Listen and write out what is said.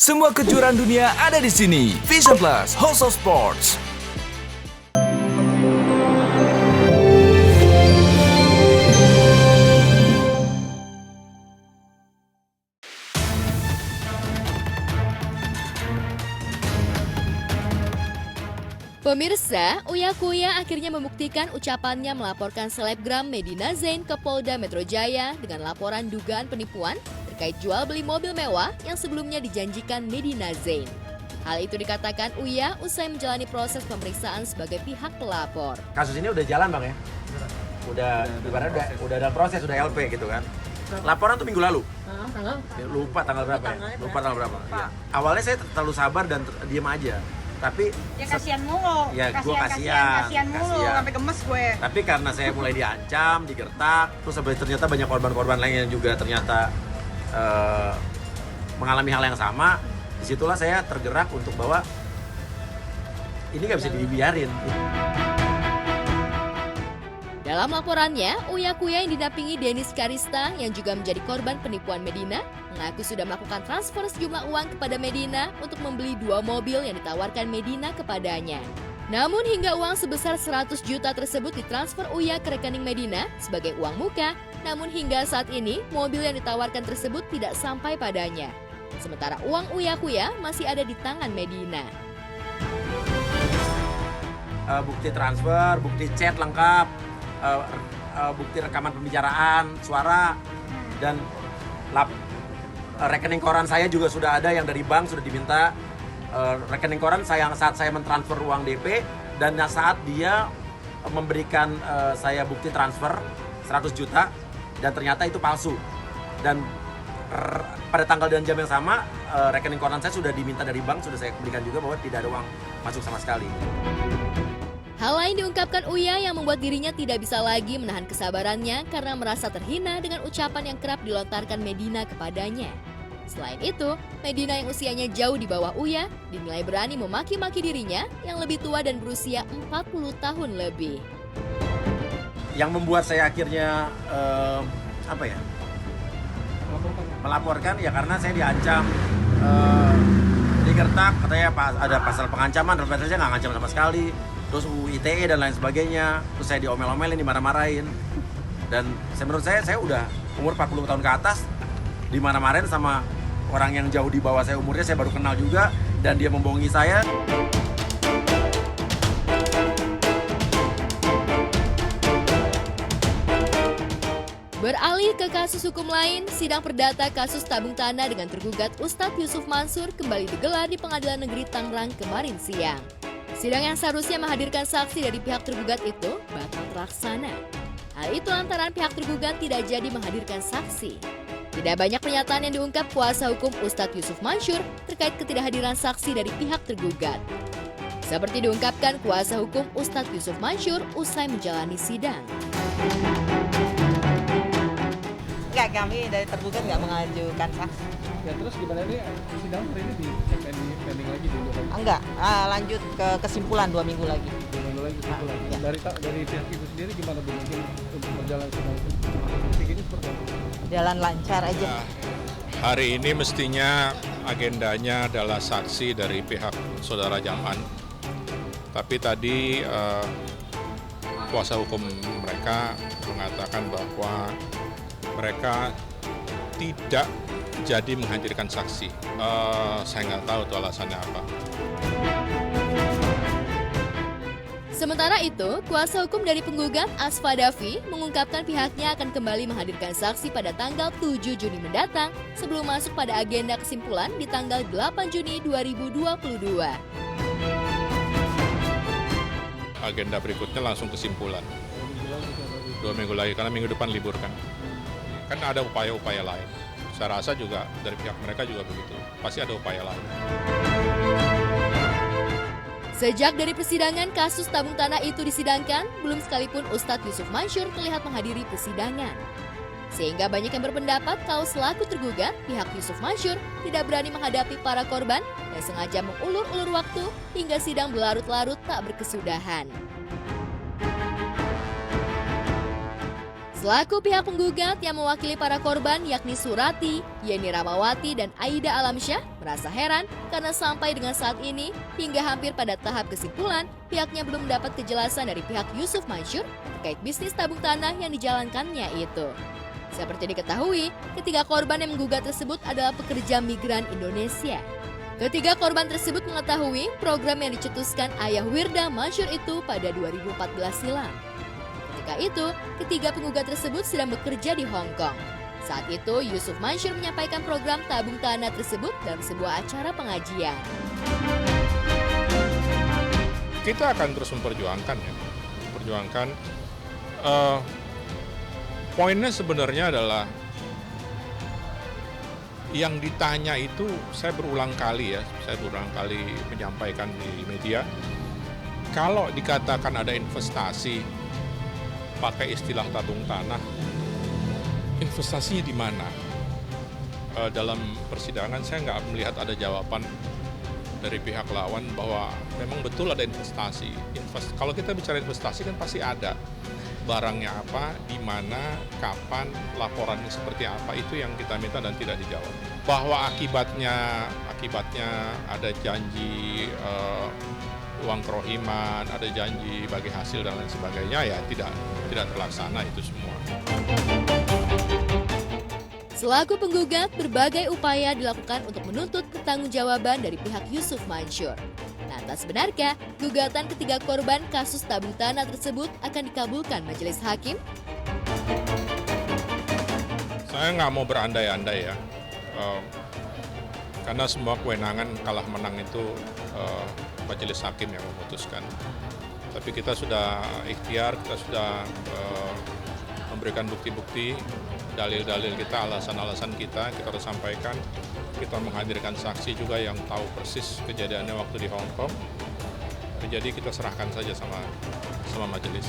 Semua kejuaraan dunia ada di sini. Vision Plus, House of Sports. Pemirsa, Uya Kuya akhirnya membuktikan ucapannya melaporkan selebgram Medina Zain ke Polda Metro Jaya dengan laporan dugaan penipuan terkait jual beli mobil mewah yang sebelumnya dijanjikan Medina Zain. Hal itu dikatakan Uya usai menjalani proses pemeriksaan sebagai pihak pelapor. Kasus ini udah jalan Bang ya? Udah dalam proses, udah LP gitu kan. Laporan tuh minggu lalu. Lupa tanggal berapa ya? Lupa tanggal berapa. Ya. Awalnya saya terlalu sabar dan diam aja. Tapi ya kasihan mulu. Ya gue kasihan mulu sampai gemes gue. Tapi karena saya mulai diancam, digertak, terus ternyata banyak korban-korban lain yang juga ternyata mengalami hal yang sama. Disitulah saya tergerak untuk bahwa ini nggak bisa dibiarin. Dalam laporannya, Uya Kuya yang didampingi Dennis Karista yang juga menjadi korban penipuan Medina mengaku sudah melakukan transfer sejumlah uang kepada Medina untuk membeli 2 mobil yang ditawarkan Medina kepadanya. Namun hingga uang sebesar 100 juta tersebut ditransfer Uya ke rekening Medina sebagai uang muka, namun hingga saat ini mobil yang ditawarkan tersebut tidak sampai padanya. Sementara uang Uya Kuya masih ada di tangan Medina. Bukti transfer, bukti chat lengkap, bukti rekaman pembicaraan, suara, dan rekening koran saya juga sudah ada yang dari bank sudah diminta. Rekening koran saya saat saya mentransfer uang DP dan saat dia memberikan saya bukti transfer 100 juta dan ternyata itu palsu. Dan pada tanggal dan jam yang sama rekening koran saya sudah diminta dari bank, sudah saya berikan juga bahwa tidak ada uang masuk sama sekali. Hal lain diungkapkan Uya yang membuat dirinya tidak bisa lagi menahan kesabarannya karena merasa terhina dengan ucapan yang kerap dilontarkan Medina kepadanya. Selain itu, Medina yang usianya jauh di bawah Uya dinilai berani memaki-maki dirinya yang lebih tua dan berusia 40 tahun lebih. Yang membuat saya akhirnya melaporkan ya karena saya diancam, digertak, katanya ada pasal pengancaman, dan saya nggak ngancam sama sekali. Terus UU ITE dan lain sebagainya, terus saya diomel-omelin, dimarah-marahin. Dan menurut saya udah umur 40 tahun ke atas, dimarah-marahin sama orang yang jauh di bawah saya umurnya, saya baru kenal juga, dan dia membohongi saya. Beralih ke kasus hukum lain, sidang perdata kasus tabung tanah dengan tergugat Ustadz Yusuf Mansur kembali digelar di Pengadilan Negeri Tangerang kemarin siang. Sidang yang seharusnya menghadirkan saksi dari pihak tergugat itu batal terlaksana. Hal itu lantaran pihak tergugat tidak jadi menghadirkan saksi. Tidak banyak pernyataan yang diungkap kuasa hukum Ustadz Yusuf Mansur terkait ketidakhadiran saksi dari pihak tergugat. Seperti diungkapkan kuasa hukum Ustadz Yusuf Mansur usai menjalani sidang. Enggak, kami dari tergugat nggak mengajukan saksi. Ya terus gimana ini sidang hari ini di pending lagi dulu? Enggak, lanjut ke kesimpulan 2 minggu lagi. 2 minggu lagi kesimpulan. Ya. Dari pihak ibu sendiri gimana Bu mungkin untuk berjalan sidang ini seperti apa? Jalan lancar aja. Ya, hari ini mestinya agendanya adalah saksi dari pihak saudara Jaman. Tapi tadi kuasa hukum mereka mengatakan bahwa mereka tidak jadi menghadirkan saksi. Saya nggak tahu itu alasannya apa. Sementara itu, kuasa hukum dari penggugat Asfa Davi mengungkapkan pihaknya akan kembali menghadirkan saksi pada tanggal 7 Juni mendatang sebelum masuk pada agenda kesimpulan di tanggal 8 Juni 2022. Agenda berikutnya langsung kesimpulan. 2 minggu lagi, karena minggu depan libur kan. Kan ada upaya-upaya lain. Saya rasa juga dari pihak mereka juga begitu. Pasti ada upaya lain. Sejak dari persidangan kasus tabung tanah itu disidangkan, belum sekalipun Ustadz Yusuf Mansur terlihat menghadiri persidangan. Sehingga banyak yang berpendapat kalau selaku tergugat, pihak Yusuf Mansur tidak berani menghadapi para korban dan sengaja mengulur-ulur waktu hingga sidang berlarut-larut tak berkesudahan. Selaku pihak penggugat yang mewakili para korban yakni Surati, Yeni Ramawati, dan Aida Alamsyah merasa heran karena sampai dengan saat ini hingga hampir pada tahap kesimpulan pihaknya belum mendapat kejelasan dari pihak Yusuf Mansur terkait bisnis tabung tanah yang dijalankannya itu. Seperti diketahui, ketiga korban yang menggugat tersebut adalah pekerja migran Indonesia. Ketiga korban tersebut mengetahui program yang dicetuskan ayah Wirda Mansur itu pada 2014 silam. Ketika itu, ketiga penggugat tersebut sedang bekerja di Hong Kong. Saat itu, Yusuf Mansur menyampaikan program tabung tanah tersebut dalam sebuah acara pengajian. Kita akan terus memperjuangkan ya. Memperjuangkan. Poinnya sebenarnya adalah yang ditanya itu saya berulang kali menyampaikan di media. Kalau dikatakan ada investasi pakai istilah tabung tanah, investasinya di mana? Dalam persidangan saya nggak melihat ada jawaban dari pihak lawan bahwa memang betul ada investasi. Kalau kita bicara investasi kan pasti ada. Barangnya apa, di mana, kapan, laporannya seperti apa, itu yang kita minta dan tidak dijawab. Bahwa akibatnya ada janji uang kerohiman, ada janji bagi hasil dan lain sebagainya, ya tidak terlaksana itu semua. Selaku penggugat, berbagai upaya dilakukan untuk menuntut pertanggungjawaban dari pihak Yusuf Mansur. Lantas benarkah gugatan ketiga korban kasus tabung tanah tersebut akan dikabulkan majelis hakim? Saya nggak mau berandai-andai ya, karena semua kewenangan kalah menang itu majelis hakim yang memutuskan. Tapi kita sudah ikhtiar, kita sudah memberikan bukti-bukti, dalil-dalil kita, alasan-alasan kita harus sampaikan. Kita menghadirkan saksi juga yang tahu persis kejadiannya waktu di Hong Kong. Jadi kita serahkan saja sama majelis.